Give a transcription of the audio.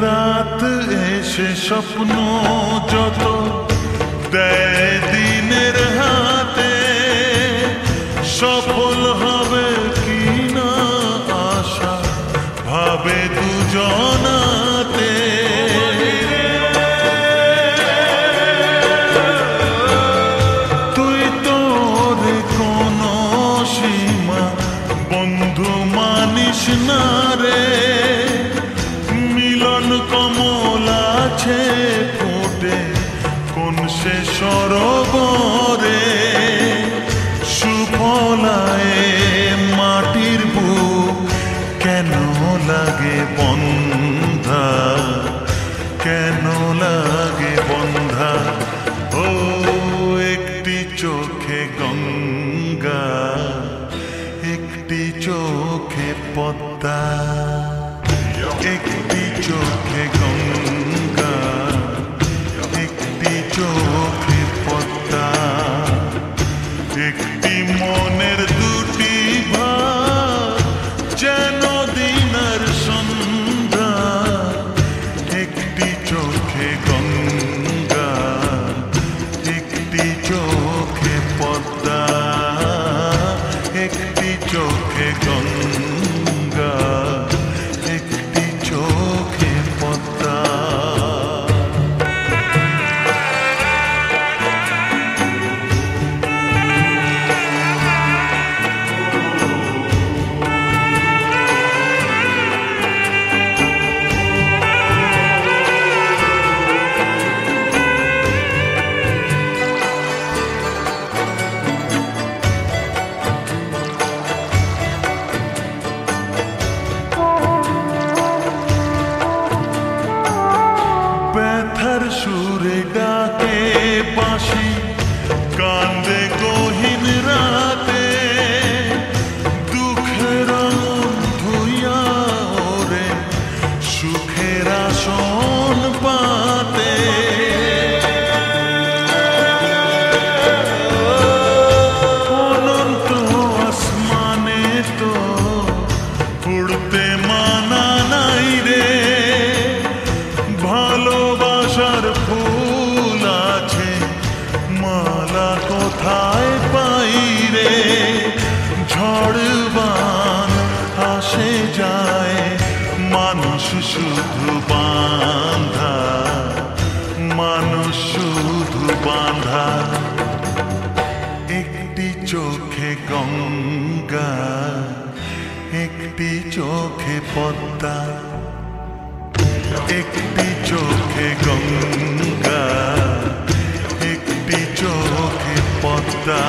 রাত এসে স্বপ্ন যত দেয় দিনের হাতে, সফল হবে কিনা আশা ভাবে দুজনাতে। তুই তোর কোন সীমা বন্ধু মানিস না রে, কমল আছে ফোটে কোন সে সরোবরে, সুফলায় মাটির বুক কেন লাগে বন্ধা, কেন লাগে বন্ধা। ও একটি চোখে গঙ্গা, একটি চোখে পদ্মা, একটি চোখে গঙ্গা, একটি চোখে পদ্মা, একটি মনের দুটি ভাগ যেন দিনের সন্ধ্যা, একটি চোখে গঙ্গা, একটি চোখে পদ্মা, একটি চোখে গঙ্গা, একটি চোখে পদ্মা। ব্যথার সুরে ডাকে বাঁশি, কান্দে গহীন রাতে, দুঃখের ধুইয়া ওরে সুখের আসন পাতে। অনন্ত আসমানে তো উড়তে মানা নাই রে, ভালোবাসার ফুল আছে মালা কোথায় পাই রে। চোখে পদ্মা, একটি চোখে গঙ্গা, একটি চোখে পদ্মা।